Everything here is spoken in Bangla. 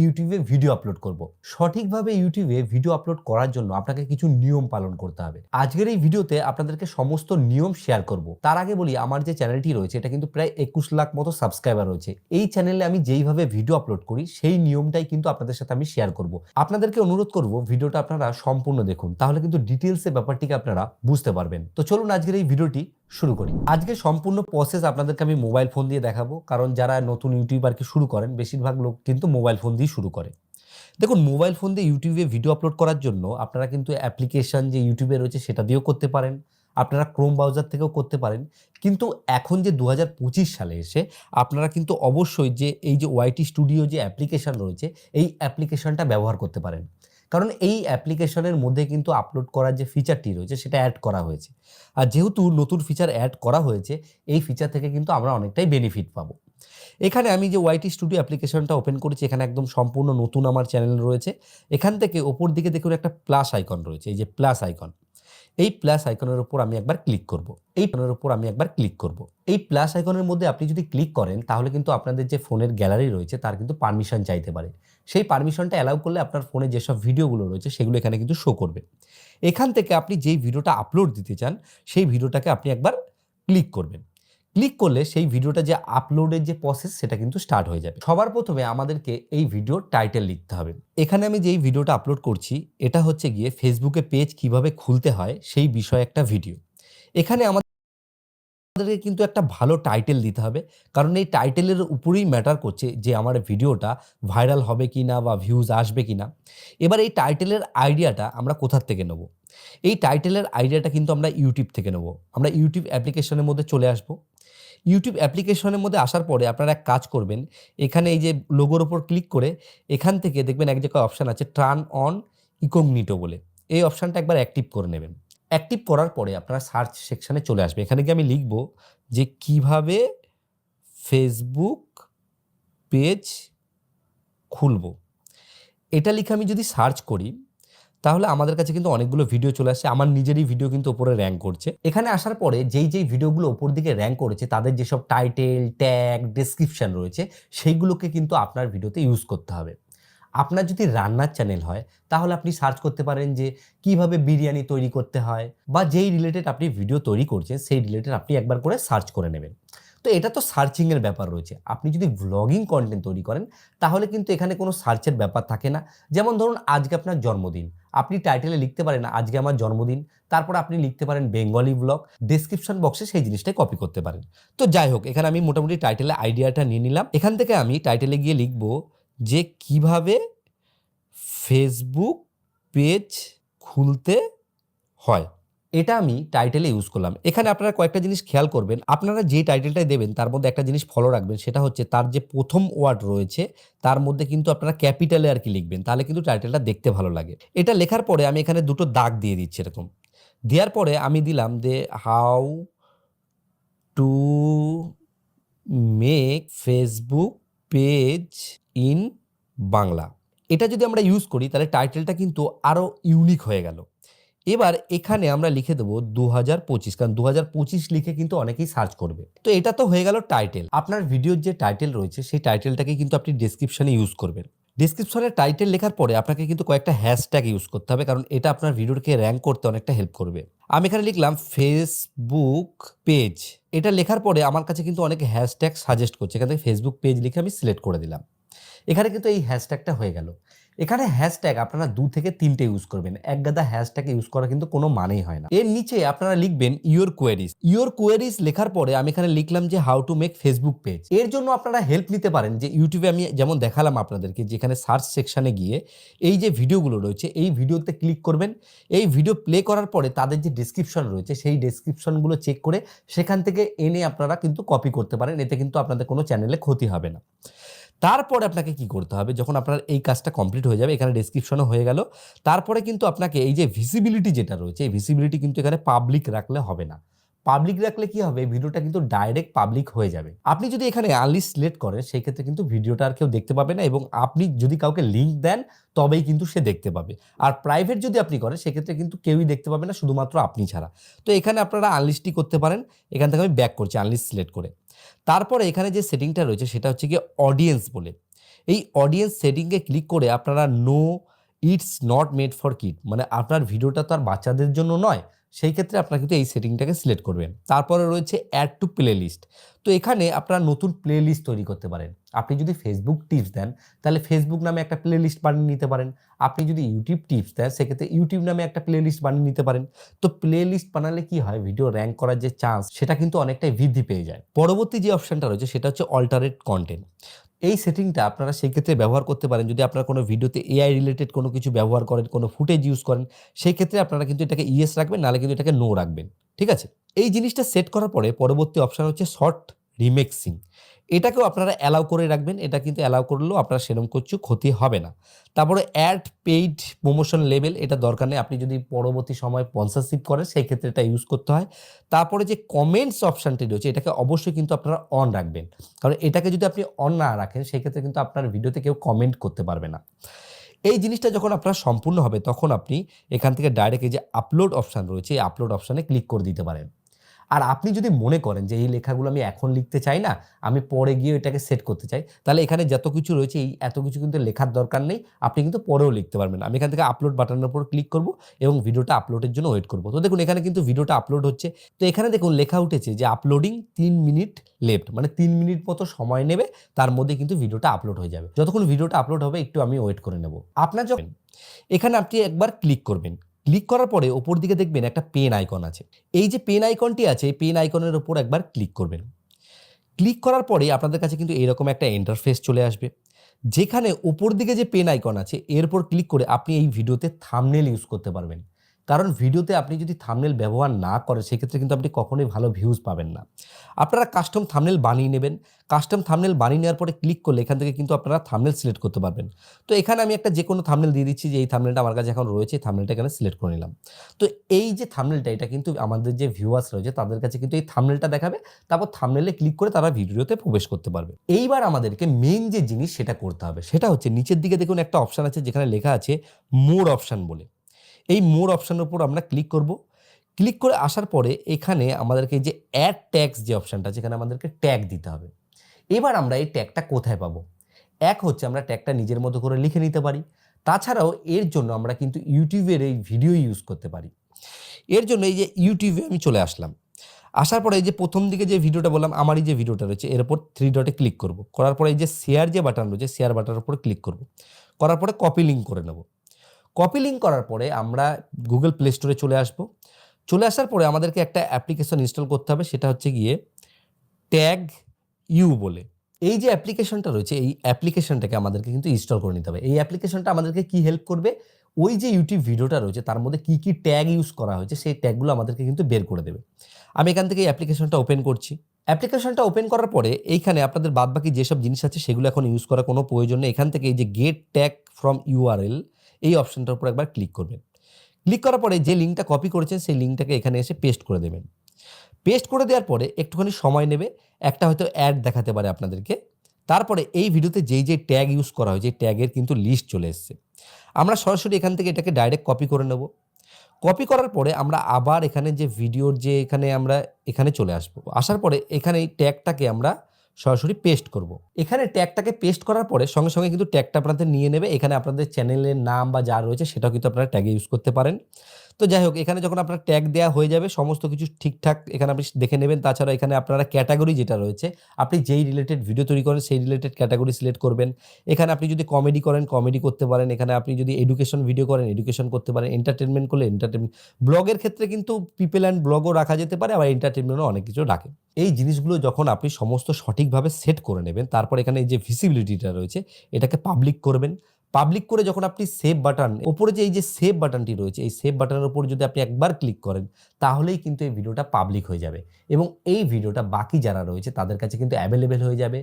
ইউটিউবে ভিডিও আপলোড করব। সঠিকভাবে ইউটিউবে ভিডিও আপলোড করার জন্য আপনাকে কিছু নিয়ম পালন করতে হবে। আজকের এই ভিডিওতে আপনাদেরকে সমস্ত নিয়ম শেয়ার করব। তার আগে বলি, আমার যে চ্যানেলটি রয়েছে এটা কিন্তু প্রায় 21 লাখ মতো সাবস্ক্রাইবার রয়েছে। এই চ্যানেলে আমি যেইভাবে ভিডিও আপলোড করি সেই নিয়মটাই কিন্তু আপনাদের সাথে আমি শেয়ার করব। আপনাদেরকে অনুরোধ করব ভিডিওটা আপনারা সম্পূর্ণ দেখুন, তাহলে কিন্তু ডিটেইলসে ব্যাপারটিকে আপনারা বুঝতে পারবেন। তো চলুন আজকের এই ভিডিওটি শুরু করি। আজকে সম্পূর্ণ প্রসেস আপনাদেরকে আমি মোবাইল ফোন দিয়ে দেখাবো, কারণ যারা নতুন ইউটিউবারকে শুরু করেন বেশিরভাগ লোক কিন্তু মোবাইল ফোন দিয়ে শুরু করে। দেখুন, মোবাইল ফোন দিয়ে ইউটিউবে ভিডিও আপলোড করার জন্য আপনারা কিন্তু অ্যাপ্লিকেশন যে ইউটিউবে রয়েছে সেটা দিয়েও করতে পারেন, আপনারা ক্রোম ব্রাউজার থেকেও করতে পারেন। কিন্তু এখন যে 2025 সালে এসে আপনারা কিন্তু অবশ্যই যে এই যে ওয়াইটি স্টুডিও যে অ্যাপ্লিকেশন রয়েছে এই অ্যাপ্লিকেশনটা ব্যবহার করতে পারেন, কারণ এই অ্যাপ্লিকেশনের মধ্যে কিন্তু আপলোড করার যে ফিচারটি রয়েছে সেটা অ্যাড করা হয়েছে। আর যেহেতু নতুন ফিচার অ্যাড করা হয়েছে, এই ফিচার থেকে কিন্তু আমরা অনেকটাই বেনিফিট পাবো। এখানে আমি যে ওয়াইটি স্টুডিও অ্যাপ্লিকেশনটা ওপেন করেছি, এখানে একদম সম্পূর্ণ নতুন আমার চ্যানেল রয়েছে। এখান থেকে ওপর দিকে দেখুন একটা প্লাস আইকন রয়েছে, এই যে প্লাস আইকন, এই প্লাস আইকনের উপর আমি একবার ক্লিক করব। এই প্লাস আইকনের মধ্যে আপনি যদি ক্লিক করেন তাহলে কিন্তু আপনাদের যে ফোনের গ্যালারি রয়েছে তার কিন্তু পারমিশন চাইতে পারে। সেই পারমিশনটা অ্যালাউ করলে আপনার ফোনে যেসব ভিডিওগুলো রয়েছে সেগুলো এখানে কিন্তু শো করবে। এখান থেকে আপনি যেই ভিডিওটা আপলোড দিতে চান সেই ভিডিওটাকে আপনি একবার ক্লিক করবেন। ক্লিক করলে সেই ভিডিওটা যে আপলোডের যে প্রসেস সেটা কিন্তু স্টার্ট হয়ে যাবে। সবার প্রথমে আমাদেরকে এই ভিডিওর টাইটেল লিখতে হবে। এখানে আমি যেই ভিডিওটা আপলোড করছি এটা হচ্ছে গিয়ে ফেসবুকে পেজ কিভাবে খুলতে হয় সেই বিষয়ে একটা ভিডিও। এখানে আমাদেরকে কিন্তু একটা ভালো টাইটেল দিতে হবে, কারণ এই টাইটেলের উপরেই ম্যাটার করছে যে আমার ভিডিওটা ভাইরাল হবে কিনা বা ভিউজ আসবে কিনা। এবার এই টাইটেলের আইডিয়াটা আমরা কোথা থেকে নেব? এই টাইটেলের আইডিয়াটা কিন্তু আমরা ইউটিউব থেকে নেব। আমরা ইউটিউব অ্যাপ্লিকেশনের মধ্যে চলে আসব। ইউটিউব অ্যাপ্লিকেশনের মধ্যে আসার পরে আপনারা এক কাজ করবেন, এখানে এই যে লোগোর উপর ক্লিক করে এখান থেকে দেখবেন এক জায়গায় অপশান আছে টার্ন অন ইনকগনিটো বলে। এই অপশানটা একবার অ্যাক্টিভ করে নেবেন। অ্যাক্টিভ করার পরে আপনারা সার্চ সেকশানে চলে আসবে। এখানে গিয়ে আমি লিখব যে কিভাবে ফেসবুক পেজ খুলব। এটা লিখে আমি যদি সার্চ করি তাহলে আমাদের কাছে কিন্তু অনেকগুলো ভিডিও চলে আসছে। আমার নিজেরই ভিডিও কিন্তু উপরে র‍্যাঙ্ক করছে। এখানে আসার পরে যেই ভিডিওগুলো উপর দিকে র‍্যাঙ্ক করেছে তাদের যেসব টাইটেল, ট্যাগ, ডেসক্রিপশন রয়েছে সেইগুলোকে কিন্তু আপনার ভিডিওতে ইউজ করতে হবে। আপনার যদি রান্নার চ্যানেল হয় তাহলে আপনি সার্চ করতে পারেন যে কিভাবে বিরিয়ানি তৈরি করতে হয়, বা যেই রিলেটেড আপনি ভিডিও তৈরি করছেন সেই রিলেটেড আপনি একবার করে সার্চ করে নেবেন। তো এটা তো সার্চিংয়ের ব্যাপার রয়েছে। আপনি যদি ভ্লগিং কন্টেন্ট তৈরি করেন তাহলে কিন্তু এখানে কোনো সার্চের ব্যাপার থাকে না। যেমন ধরুন আজকে আপনার জন্মদিন, আপনি টাইটেলে লিখতে পারেন আজকে আমার জন্মদিন, তারপর আপনি লিখতে পারেন বেঙ্গলি ব্লগ, ডেসক্রিপশন বক্সে সেই জিনিসটাই কপি করতে পারেন। তো যাই হোক, এখানে আমি মোটামুটি টাইটেলে আইডিয়াটা নিয়ে নিলাম। এখান থেকে আমি টাইটেলে গিয়ে লিখব যে কিভাবে ফেসবুক পেজ খুলতে হয়। এটা আমি টাইটেলে ইউজ করলাম। এখানে আপনারা কয়েকটা জিনিস খেয়াল করবেন। আপনারা যে টাইটেলটাই দেবেন তার মধ্যে একটা জিনিস ফলো রাখবেন, সেটা হচ্ছে তার যে প্রথম ওয়ার্ড রয়েছে তার মধ্যে কিন্তু আপনারা ক্যাপিটালে আর কি লিখবেন, তাহলে কিন্তু টাইটেলটা দেখতে ভালো লাগে। এটা লেখার পরে আমি এখানে দুটো দাগ দিয়ে দিচ্ছি এরকম। দেওয়ার পরে আমি দিলাম যে how to make Facebook page in Bangla. এটা যদি আমরা ইউজ করি তাহলে টাইটেলটা কিন্তু আরো ইউনিক হয়ে গেল। এবার এখানে আমরা লিখে দেব 2025, কারণ 2025 লিখে কিন্তু অনেকেই সার্চ করবে। তো এটা তো হয়ে গেল টাইটেল। আপনার ভিডিওর যে টাইটেল রয়েছে সেই টাইটেলটাকে কিন্তু আপনি ডেসক্রিপশনে ইউজ করবেন। ডেসক্রিপশনে টাইটেল লেখার পরে আপনাকে কিন্তু কয়েকটা হ্যাশট্যাগ ইউজ করতে হবে, কারণ এটা আপনার ভিডিওকে র‍্যাঙ্ক করতে অনেকটা হেল্প করবে। আমি এখানে লিখলাম ফেসবুক পেজ। এটা লেখার পরে আমার কাছে কিন্তু অনেক হ্যাশট্যাগ সাজেস্ট করছে। এখান থেকে ফেসবুক পেজ লিখে আমি সিলেক্ট করে দিলাম। এখানে কিন্তু এই হ্যাশট্যাগটা হয়ে গেল। এখানে হ্যাশট্যাগ আপনারা 2 থেকে 3টে ইউজ করবেন। একগাদা হ্যাশট্যাগ ইউজ করা কিন্তু কোনো মানেই হয় না। এর নিচে আপনারা লিখবেন ইওর কোয়েরিজ। ইওর কোয়েরিজ লেখার পরে আমি এখানে লিখলাম যে how to make Facebook page. এর জন্য আপনারা হেল্প নিতে পারেন যে ইউটিউবে আমি যেমন দেখালাম আপনাদেরকে, যেখানে সার্চ সেকশনে গিয়ে এই যে ভিডিওগুলো রয়েছে এই ভিডিওতে ক্লিক করবেন। এই ভিডিও প্লে করার পরে তাদের যে ডেসক্রিপশন রয়েছে সেই ডেসক্রিপশনগুলো চেক করে সেখান থেকে এনে আপনারা কিন্তু কপি করতে পারেন। এতে কিন্তু আপনাদের কোনো চ্যানেলে ক্ষতি হবে না। তারপরে আপনাকে কি করতে হবে, যখন আপনার এই কাজটা কমপ্লিট হয়ে যাবে, এখানে ডেসক্রিপশনও হয়ে গেল, তারপরে কিন্তু আপনাকে এই যে ভিজিবিলিটি যেটা রয়েছে এই ভিজিবিলিটি কিন্তু এখানে পাবলিক রাখলে হবে না। পাবলিক রাখলে কি হবে, ভিডিওটা কিন্তু ডাইরেক্ট পাবলিক হয়ে যাবে। আপনি যদি এখানে আনলিস্ট সিলেক্ট করেন সেই ক্ষেত্রে কিন্তু ভিডিওটা আর কেউ দেখতে পাবে না, এবং আপনি যদি কাউকে লিঙ্ক দেন তবেই কিন্তু সে দেখতে পাবে। আর প্রাইভেট যদি আপনি করেন সেক্ষেত্রে কিন্তু কেউই দেখতে পাবে না, শুধুমাত্র আপনি ছাড়া। তো এখানে আপনারা আনলিস্টই করতে পারেন। এখান থেকে আমি ব্যাক করছি আনলিস্ট সিলেক্ট করে। তারপরে এখানে যে সেটিংটা রয়েছে সেটা হচ্ছে গিয়ে অডিয়েন্স বলে। এই অডিয়েন্স সেটিংয়ে ক্লিক করে আপনারা no it's not made for kid, মানে আপনার ভিডিওটা তো আর বাচ্চাদের জন্য নয়, সেই ক্ষেত্রে আপনারা কিন্তু এই সেটিংটাকে সিলেক্ট করবেন। তারপরে রয়েছে অ্যাড টু প্লে লিস্ট। তো এখানে আপনারা নতুন প্লে লিস্ট তৈরি করতে পারেন। আপনি যদি ফেসবুক টিপস দেন তাহলে ফেসবুক নামে একটা প্লে লিস্ট বানিয়ে নিতে পারেন। আপনি যদি ইউটিউব টিপস দেন সেক্ষেত্রে ইউটিউব নামে একটা প্লে লিস্ট বানিয়ে নিতে পারেন। তো প্লে লিস্ট বানালে কি হয়, ভিডিও র্যাঙ্ক করার যে চান্স সেটা কিন্তু অনেকটাই বৃদ্ধি পেয়ে যায়। পরবর্তী যে অপশনটা রয়েছে সেটা হচ্ছে অল্টারেট কন্টেন্ট। এই সেটিংটা আপনারা সেই ক্ষেত্রে ব্যবহার করতে পারেন যদি আপনারা কোনো ভিডিওতে এআই রিলেটেড কোনো কিছু ব্যবহার করেন, কোনো ফুটেজ ইউজ করেন, সেই ক্ষেত্রে আপনারা কিন্তু এটাকে ইয়েস রাখবেন, নাহলে কিন্তু এটাকে নো রাখবেন। ঠিক আছে? এই জিনিসটা সেট করার পরে পরবর্তী অপশন হচ্ছে শর্ট রিমিক্সিং। এটাকেও আপনারা অ্যালাউ করে রাখবেন। এটা কিন্তু অ্যালাউ করলেও আপনার সেরকম কিছু ক্ষতি হবে না। তারপরে অ্যাড পেইড প্রমোশন লেবেল, এটা দরকার নেই। আপনি যদি পরবর্তী সময় স্পন্সরশিপ করেন সেই ক্ষেত্রে এটা ইউজ করতে হয়। তারপরে যে কমেন্টস অপশনটি রয়েছে এটাকে অবশ্যই কিন্তু আপনারা অন রাখবেন। কারণ এটাকে যদি আপনি অন না রাখেন সেক্ষেত্রে কিন্তু আপনার ভিডিওতে কেউ কমেন্ট করতে পারবে না। এই জিনিসটা যখন আপনার সম্পূর্ণ হবে তখন আপনি এখান থেকে ডাইরেক্ট এই যে আপলোড অপশন রয়েছে এই আপলোড অপশনে ক্লিক করে দিতে পারেন। আর আপনি যদি মনে করেন যে এই লেখাগুলো আমি এখন লিখতে চাই না, আমি পরে গিয়ে এটাকে সেট করতে চাই, তাহলে এখানে যত কিছু রয়েছে এই এত কিছু কিন্তু লেখার দরকার নেই। আপনি কিন্তু পরেও লিখতে পারবেন। আমি এখান থেকে আপলোড বাটনের উপর ক্লিক করব এবং ভিডিওটা আপলোডের জন্য ওয়েট করব। তো দেখুন এখানে কিন্তু ভিডিওটা আপলোড হচ্ছে। তো এখানে দেখুন লেখা উঠেছে যে আপলোডিং 3 মিনিট লেফট, মানে 3 মিনিট মতো সময় নেবে, তার মধ্যে কিন্তু ভিডিওটা আপলোড হয়ে যাবে। যতক্ষণ ভিডিওটা আপলোড হবে একটু আমি ওয়েট করে নেব। আপনার যখন এখানে আপনি একবার ক্লিক করবেন। ক্লিক করার পরে ওপর দিকে দেখবেন একটা পেন আইকন আছে। এই যে পেন আইকনটি আছে, এই পেন আইকনের উপর একবার ক্লিক করবেন। ক্লিক করার পরে আপনাদের কাছে কিন্তু এরকম একটা ইন্টারফেস চলে আসবে। যেখানে উপর দিকে যে পেন আইকন আছে এর উপর ক্লিক করে আপনি এই ভিডিওতে থাম্বনেল ইউজ করতে পারবেন। কারণ ভিডিওতে আপনি যদি থাম্বনেল ব্যবহার না করেন সেক্ষেত্রে কিন্তু আপনি কখনোই ভালো ভিউজ পাবেন না। আপনারা কাস্টম থাম্বনেল বানিয়ে নেবেন। কাস্টম থাম্বনেল বানিয়ে নেওয়ার পরে ক্লিক করলে এখান থেকে কিন্তু আপনারা থাম্বনেল সিলেক্ট করতে পারবেন। তো এখানে আমি একটা যেকোনো থাম্বনেল দিয়ে দিচ্ছি যে এই থাম্বনেলটা আমার কাছে এখন রয়েছে, এই থাম্বনেলটা এখানে সিলেক্ট করে নিলাম। তো এই যে থাম্বনেলটা এটা কিন্তু আমাদের যে ভিউয়ার্স রয়েছে তাদের কাছে কিন্তু এই থাম্বনেলটা দেখাবে। তারপর থাম্বনেলে ক্লিক করে তারা ভিডিওতে প্রবেশ করতে পারবে। এইবার আমাদেরকে মেইন যে জিনিস সেটা করতে হবে। সেটা হচ্ছে নিচের দিকে দেখুন একটা অপশন আছে যেখানে লেখা আছে মোর অপশন বলে। এই মোর অপশনের উপর আমরা ক্লিক করব। ক্লিক করে আসার পরে এখানে আমাদেরকে যে অ্যাড ট্যাগস যে অপশনটা আছে এখানে আমাদেরকে ট্যাগ দিতে হবে। এবার আমরা এই ট্যাগটা কোথায় পাবো? এক হচ্ছে আমরা ট্যাগটা নিজের মতো করে লিখে নিতে পারি। তাছাড়াও এর জন্য আমরা কিন্তু ইউটিউবের এই ভিডিও ইউজ করতে পারি। এর জন্য এই যে ইউটিউবে আমি চলে আসলাম। আসার পরে এই যে প্রথম দিকে যে ভিডিওটা বললাম আমার এই যে ভিডিওটা রয়েছে এর উপর 3 ডটে ক্লিক করব। করার পরে এই যে শেয়ার যে বাটন রয়েছে শেয়ার বাটনের উপর ক্লিক করব। করার পরে কপি লিঙ্ক করে নেব। কপি লিঙ্ক করার পরে আমরা গুগল প্লে স্টোরে চলে আসব। চলে আসার পরে আমাদেরকে একটা অ্যাপ্লিকেশন ইনস্টল করতে হবে, সেটা হচ্ছে গিয়ে ট্যাগ ইউ বলে। এই যে অ্যাপ্লিকেশনটা রয়েছে এই অ্যাপ্লিকেশনটাকে আমাদেরকে কিন্তু ইনস্টল করে নিতে হবে। এই অ্যাপ্লিকেশনটা আমাদেরকে কি হেল্প করবে? ওই যে ইউটিউব ভিডিওটা রয়েছে তার মধ্যে কি ট্যাগ ইউজ করা হয়েছে সেই ট্যাগগুলো আমাদেরকে কিন্তু বের করে দেবে। আমি এখান থেকে এই অ্যাপ্লিকেশনটা ওপেন করছি। অ্যাপ্লিকেশনটা ওপেন করার পরে এইখানে আপনাদের বাদবাকি যেসব জিনিস আছে সেগুলো এখন ইউজ করার কোনো প্রয়োজন নেই। এখান থেকে এই যে গেট ট্যাগ ফ্রম ইউআরএল এই অপশনটার উপর একবার ক্লিক করবেন। ক্লিক করার পরে যে লিঙ্কটা কপি করেছেন সেই লিঙ্কটাকে এখানে এসে পেস্ট করে দেবেন। পেস্ট করে দেওয়ার পরে একটুখানি সময় নেবে। একটা হয়তো অ্যাড দেখাতে পারে আপনাদেরকে। তারপরে এই ভিডিওতে যেই ট্যাগ ইউজ করা হয়েছে এই ট্যাগের কিন্তু লিস্ট চলে এসছে। আমরা সরাসরি এখান থেকে এটাকে ডাইরেক্ট কপি করে নেব। কপি করার পরে আমরা আবার এখানে যে ভিডিওর যে আমরা এখানে চলে আসবো। আসার পরে এখানে এই ট্যাগটাকে আমরা সরাসরি পেস্ট করব। এখানে ট্যাগটাকে পেস্ট করার পরে সঙ্গে কিন্তু ট্যাগটা আপনাদের নিয়ে নেবে। এখানে আপনাদের চ্যানেলের নাম বা যা রয়েছে সেটাও কিন্তু আপনারা ট্যাগে ইউজ করতে পারেন। তো যাই হোক এখানে যখন আপনার ট্যাগ দেওয়া হয়ে যাবে সমস্ত কিছু ঠিকঠাক এখানে আপনি দেখে নেবেন। তাছাড়া এখানে আপনারা ক্যাটাগরি যেটা রয়েছে আপনি যেই রিলেটেড ভিডিও তৈরি করেন সেই রিলেটেড ক্যাটাগরি সিলেক্ট করবেন। এখানে আপনি যদি কমেডি করেন কমেডি করতে পারেন। এখানে আপনি যদি এডুকেশন ভিডিও করেন এডুকেশন করতে পারেন। এন্টারটেনমেন্ট করলে এন্টারটেনমেন্ট। ব্লগের ক্ষেত্রে কিন্তু পিপল অ্যান্ড ব্লগও রাখা যেতে পারে, আবার এন্টারটেনমেন্টও অনেক কিছু রাখে। এই জিনিসগুলো যখন আপনি সমস্ত সঠিকভাবে সেট করে নেবেন তারপর এখানে এই যে ভিজিবিলিটিটা রয়েছে এটাকে পাবলিক করবেন। পাবলিক করে যখন আপনি সেভ বাটন উপরে যে এই যে সেভ বাটনটি রয়েছে এই সেভ বাটনের উপর যদি আপনি একবার ক্লিক করেন তাহলেই কিন্তু এই ভিডিওটা পাবলিক হয়ে যাবে এবং এই ভিডিওটা বাকি যারা রয়েছে তাদের কাছে কিন্তু অ্যাভেলেবেল হয়ে যাবে।